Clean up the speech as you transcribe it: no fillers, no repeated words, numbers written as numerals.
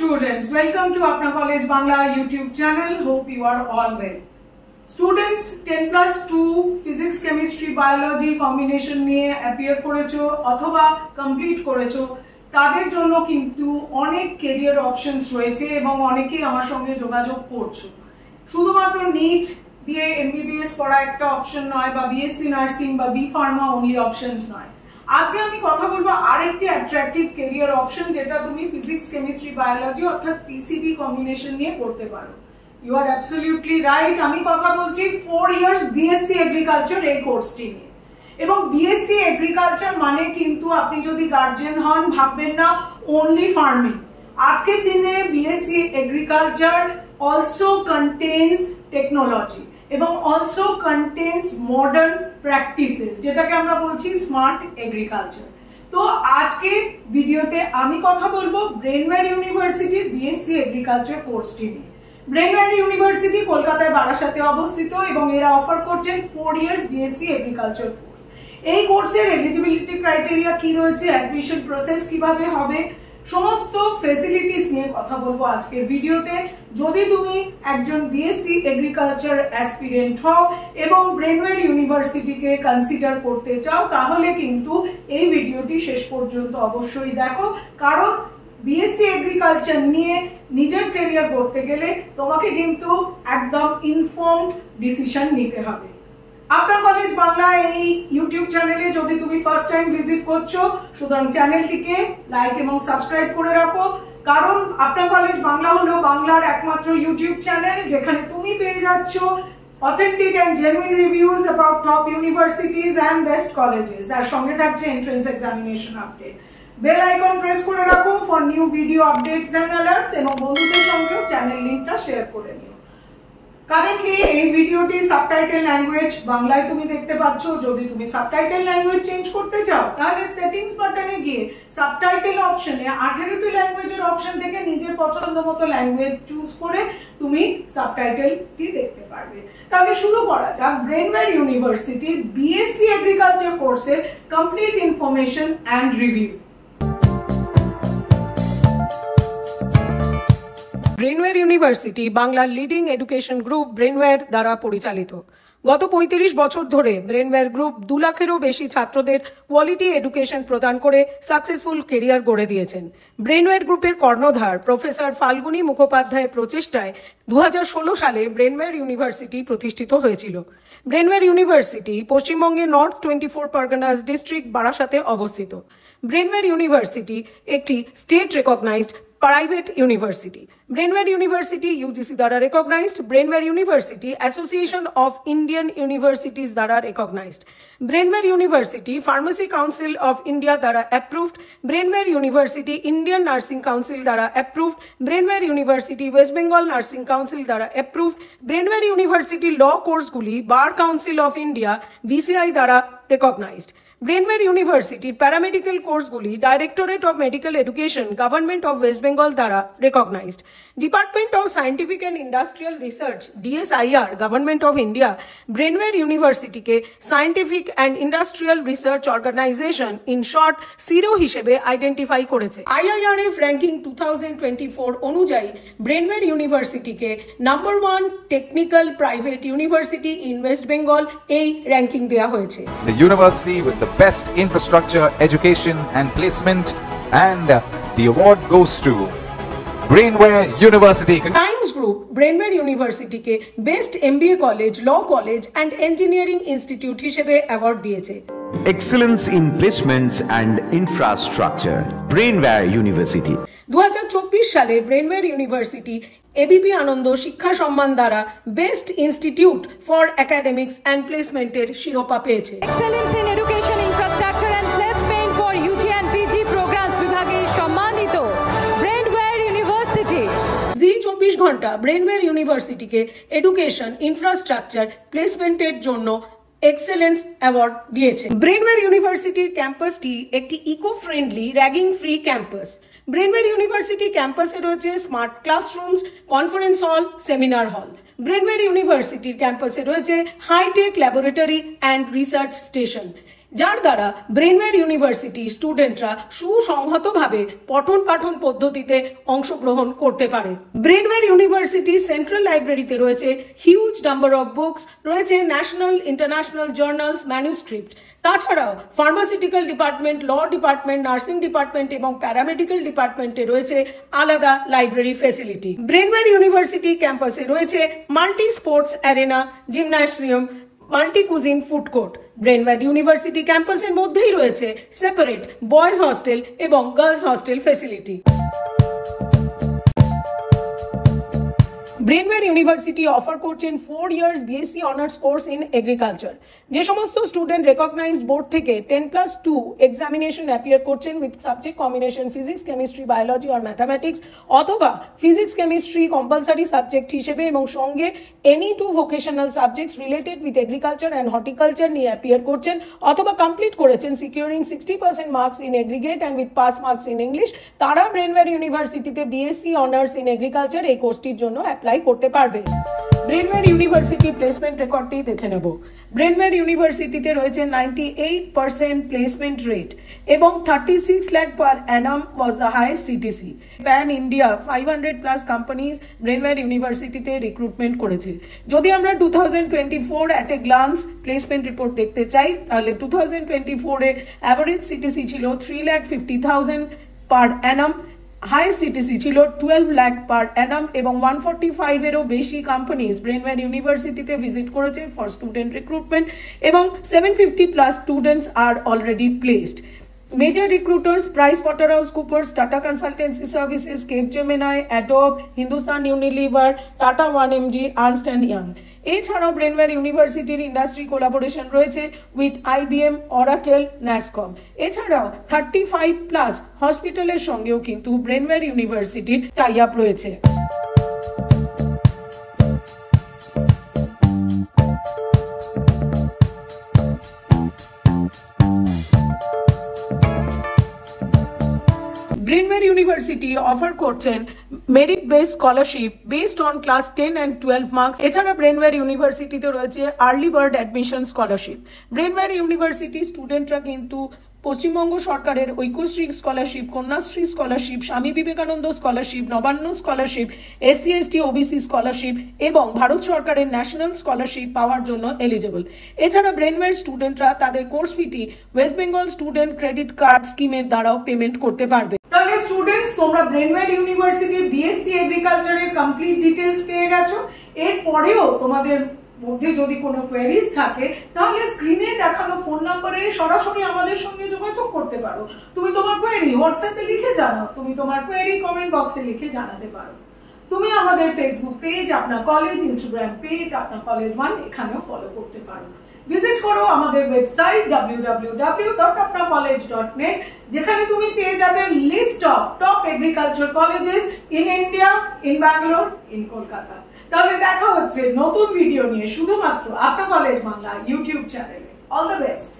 students, welcome to Apna College Bangla YouTube channel. Hope you are all well. Students 10+2 physics, chemistry, biology combination নিয়ে appear করেছো অথবা complete করেছো তাদের জন্য কিন্তু অনেক career options রয়েছে এবং অনেকেই আমার সঙ্গে যোগাযোগ করছো। শুধুমাত্র NEET দিয়ে MBBS পড়া একটা অপশন নয় বা BSc নার্সিং বা B Pharma only options নয়। আজকে আমি কথা বলবো আরেকটি অ্যাট্রাকটিভ ক্যারিয়ার অপশন যেটা তুমি ফিজিক্স কেমিস্ট্রি বায়োলজি অর্থাৎ পিসিবি কম্বিনেশন নিয়ে করতে পারো। ইউ আর অ্যাবসলিউটলি রাইট, আমি কথা বলছি 4 ইয়ার্স বিএসসি এগ্রিকালচার এই কোর্সটি নিয়ে। এবং বিএসসি এগ্রিকালচার মানে কিন্তু আপনি যদি গার্জিয়ান হন ভাববেন না অনলি ফার্মিং। আজকের দিনে BSc agriculture also contains technology এবং অলসো কন্টেইনস মডার্ন প্র্যাকটিসেস যেটাকে আমরা বলছি স্মার্ট এগ্রিকালচার। তো আজকে ভিডিওতে আমি কথা বলবো ব্রেনওয়্যার ইউনিভার্সিটির বিএসসি এগ্রিকালচার কোর্সটি নিয়ে। ব্রেনওয়্যার ইউনিভার্সিটি কলকাতায় বারাসাতে অবস্থিত এবং এরা অফার করছেন 4 ইয়ার্স বিএসসি এগ্রিকালচার কোর্স। এই কোর্সের এলিজিবিলিটি ক্রাইটেরিয়া কি রয়েছে, অ্যাডমিশন প্রসেস কিভাবে হবে, সমস্ত ফেসিলিটিস নিয়ে কথা বলবো আজকের ভিডিওতে। যদি তুমি একজন বিএসসি এগ্রিকালচার অ্যাসপিরেন্ট হও এবং ব্রেনওয়্যার ইউনিভার্সিটিকে কনসিডার করতে চাও তাহলে কিন্তু এই ভিডিওটি শেষ পর্যন্ত অবশ্যই দেখো, কারণ বিএসসি এগ্রিকালচার নিয়ে নিজের ক্যারিয়ার করতে গেলে তোমাকে কিন্তু একদম ইনফর্মড ডিসিশন নিতে হবে। আপনার কলেজ বাংলা এই ইউটিউব চ্যানেলে যদি তুমি ফার্স্ট টাইম ভিজিট করছো সুতরাং চ্যানেলটিকে লাইক এবং সাবস্ক্রাইব করে রাখো, কারণ আপনার কলেজ বাংলা হলো বাংলার একমাত্র ইউটিউব চ্যানেল যেখানে তুমি পেয়ে যাচ্ছ authentic and genuine reviews about top universities and best colleges, আর সঙ্গে থাকছে entrance examination update. Bell icon press করে রাখো for new video updates and alerts এবং বন্ধুদের সঙ্গেও চ্যানেল লিংকটা শেয়ার করে নিও। কারেন্টলি এই ভিডিওটি সাবটাইটেল ল্যাঙ্গুয়েজ বাংলায় তুমি দেখতে পাচ্ছ। যদি তুমি সাবটাইটেল ল্যাঙ্গুয়েজ চেঞ্জ করতে চাও তাহলে সেটিংস বাটনে গিয়ে সাবটাইটেল অপশনে 18টি ল্যাঙ্গুয়েজের অপশন থেকে নিজের পছন্দ মতো ল্যাঙ্গুয়েজ চুজ করে তুমি সাবটাইটেলটি দেখতে পারবে। তাহলে শুরু করা যাক ব্রেনওয়্যার ইউনিভার্সিটির বিএসসি এগ্রিকালচার কোর্সের complete information and review. Brainware university বাংলার লিডিং এডুকেশন গ্রুপ ব্রেনওয়্যার দ্বারা পরিচালিত। গত 35 বছর ধরে ব্রেনওয়্যার গ্রুপ 2 লাখেরও বেশি ছাত্রদের কোয়ালিটি এডুকেশন প্রদান করে সাকসেসফুল কেরিয়ার গড়ে দিয়েছেন। ব্রেনওয়্যার গ্রুপের কর্ণধার প্রফেসর ফাল্গুনী মুখোপাধ্যায়ের প্রচেষ্টায় 2016 সালে ব্রেনওয়্যার ইউনিভার্সিটি প্রতিষ্ঠিত হয়েছিল। ব্রেনওয়্যার ইউনিভার্সিটি পশ্চিমবঙ্গের নর্থ 24 পরগনাস ডিস্ট্রিক্ট বারাসাতে অবস্থিত। ব্রেনওয়্যার ইউনিভার্সিটি একটি state recognised private university. Brainware University UGC দ্বারা recognised, Brainware University Association of Indian Universities দ্বারা recognised, Brainware University Pharmacy Council of India দ্বারা approved, Brainware University Indian Nursing Council দ্বারা approved, Brainware University West Bengal Nursing Council দ্বারা approved, Brainware University law কোর্সগুলি Bar Council of India BCI দ্বারা recognised. Brainware ইউনিভার্সিটির paramedical কোর্সগুলি directorate of medical education government of West Bengal দ্বারা recognised. Department of scientific and industrial research DSIR government of India Brainware ইউনিভার্সিটিকে scientific and industrial research organisation in short SIRO হিসেবে identify করেছে। IIRF ranking 2024 অনুযায়ী Brainware ইউনিভার্সিটিকে number 1 technical private university in West Bengal এই ranking দেওয়া হয়েছে। The university with the best infrastructure, education and placement, and the award goes to Brainware University. Times Group Brainware ইউনিভার্সিটিকে best MBA college, law college and engineering institute হিসেবে award দিয়েছে। Excellence in placements and infrastructure, Brainware University. 2024 সালে Brainware university ABP আনন্দ শিক্ষা সম্মান দ্বারা best institute for academics and প্লেসমেন্টের শিরোপা পেয়েছে। Excellence in education infrastructure and placement for UG and PG programs বিভাগে সম্মানিত Brainware university. জি24 ঘন্টা ব্রেনওয়্যার ইউনিভার্সিটিকে এডুকেশন ইনফ্রাস্ট্রাকচার প্লেসমেন্টের জন্য এক্সেলেন্স অ্যাওয়ার্ড দিয়েছে। ব্রেনওয়্যার ইউনিভার্সিটির ক্যাম্পাসটি একটি eco friendly ragging free campus. Brainware university ক্যাম্পাসে রয়েছে smart classrooms, conference hall, seminar hall. Brainware ইউনিভার্সিটির ক্যাম্পাসে রয়েছে hi tech laboratory and research station. যার দ্বারা ব্রেনওয়্যার ইউনিভার্সিটি স্টুডেন্টরা সুসংহতভাবে পঠন পাঠন পদ্ধতিতে অংশগ্রহণ করতে পারে। ব্রেনওয়্যার ইউনিভার্সিটি সেন্ট্রাল লাইব্রেরিতে রয়েছে হিউজ নাম্বার অফ বুকস, রয়েছে ন্যাশনাল ইন্টারন্যাশনাল জার্নালস, ম্যানুস্ক্রিপ্ট। তাছাড়াও pharmaceutical department, law department, nursing department এবং প্যারামেডিক্যাল ডিপার্টমেন্টে রয়েছে আলাদা লাইব্রেরি ফেসিলিটি। ব্রেনওয়্যার ইউনিভার্সিটি ক্যাম্পাসে রয়েছে multi sports arena, gymnasium, multi cuisine food court. Brainware university ক্যাম্পাসের মধ্যেই রয়েছে সেপারেট বয়েজ হস্টেল এবং girls hostel facility. Brainware university offer করছেন 4 years BSc honours course in agriculture. যে সমস্ত স্টুডেন্ট রেকগনাইজড বোর্ড থেকে 10+2 এক্সামিনেশন অ্যাপিয়ার করছেন with subject combination physics, chemistry, biology আর ম্যাথামেটিক্স, অথবা ফিজিক্স কেমিস্ট্রি কম্পালসারি সাবজেক্ট হিসেবে এবং সঙ্গে any 2 vocational subjects related with agriculture and horticulture নিয়ে অ্যাপিয়ার করছেন অথবা কমপ্লিট করেছেন securing 60% marks in aggregate and with pass marks in English, তারা ব্রেনওয়্যার ইউনিভার্সিটিতে বিএসসি অনার্স ইন এগ্রিকালচার এই কোর্সটির জন্য অ্যাপ্লাই করতে পারবে। ব্রেনওয়্যার ইউনিভার্সিটি প্লেসমেন্ট রেকর্ডটি দেখে নেব। ব্রেনওয়্যার ইউনিভার্সিটিতে রয়েছে 98% প্লেসমেন্ট রেট এবং 36 lakh per annum was the highest CTC. Pan India 500+ companies Brainware ইউনিভার্সিটিতে রিক্রুটমেন্ট করেছে। যদি আমরা 2024 at a glance placement report দেখতে চাই, তাহলে 2024-এ অ্যাভারেজ সিটিসি ছিল 3,50,000 পার অ্যানাম, হাইয়েস্ট সিটিসি ছিল 12 লাখ পার অ্যানাম এবং 145-এরও বেশি কোম্পানিজ ব্রেনওয়্যার ইউনিভার্সিটিতে ভিজিট করেছে ফর স্টুডেন্ট রিক্রুটমেন্ট এবং 750+ স্টুডেন্টস আর already placed. Major recruiters: PricewaterhouseCoopers, Tata Consultancy Services, Capgemini, Adobe, Hindustan Unilever, Tata 1mg, Ernst & Young। এছাড়াও ব্রেনওয়্যার ইউনিভার্সিটির ইন্ডাস্ট্রি কোলাবোরেশন রয়েছে উইথ IBM, Oracle, NASCOM। এছাড়াও 35+ হসপিটালের সঙ্গেও কিন্তু ব্রেনওয়্যার ইউনিভার্সিটির টাই আপ রয়েছে। ব্রেনওয়্যার ইউনিভার্সিটি অফার করছেন merit base scholarship based on class 10 and 12 marks. এছাড়া ব্রেনওয়্যার ইউনিভার্সিটিতে রয়েছে early bird admission scholarship. Brainware university স্টুডেন্টরা কিন্তু পশ্চিমবঙ্গ সরকারের Aikyashree scholarship, Kanyashree scholarship, Swami Vivekananda scholarship, Nabanna scholarship, SC/ST OBC scholarship এবং ভারত সরকারের ন্যাশনাল স্কলারশিপ পাওয়ার জন্য এলিজিবল। এছাড়া ব্রেনওয়্যার স্টুডেন্টরা তাদের কোর্স ফিটি West Bengal student credit card স্কিমের দ্বারাও পেমেন্ট করতে পারবে। তাহলে স্টুডেন্টস, তোমরা ব্রেনওয়্যার ইউনিভার্সিটির বিএসসি এগ্রিকালচারের কমপ্লিট ডিটেলস পেয়ে গেছো। এরপরেও তোমাদের মধ্যে যদি কোনো কোয়েরিজ থাকে তাহলে স্ক্রিনে দেখানো ফোন নম্বরে সরাসরি আমাদের সঙ্গে যোগাযোগ করতে পারো। তুমি তোমার কোয়েরি হোয়াটসঅ্যাপে লিখে জানাও, তুমি তোমার কোয়েরি কমেন্ট বক্সে লিখে জানাতে পারো। তুমি আমাদের ফেসবুক পেজ, আপনার কলেজ, ইনস্টাগ্রাম পেজ আপনার কলেজ 1 এখানেও ফলো করতে পারো। ভিজিট করো আমাদের ওয়েবসাইট www.apnacollege.net, যেখানে তুমি পেয়ে যাবে list of top agriculture colleges in India, in Bangalore, in Kolkata. তাহলে দেখা হচ্ছে নতুন ভিডিও নিয়ে শুধুমাত্র আপনার কলেজ বাংলা ইউটিউব চ্যানেলে। All the best.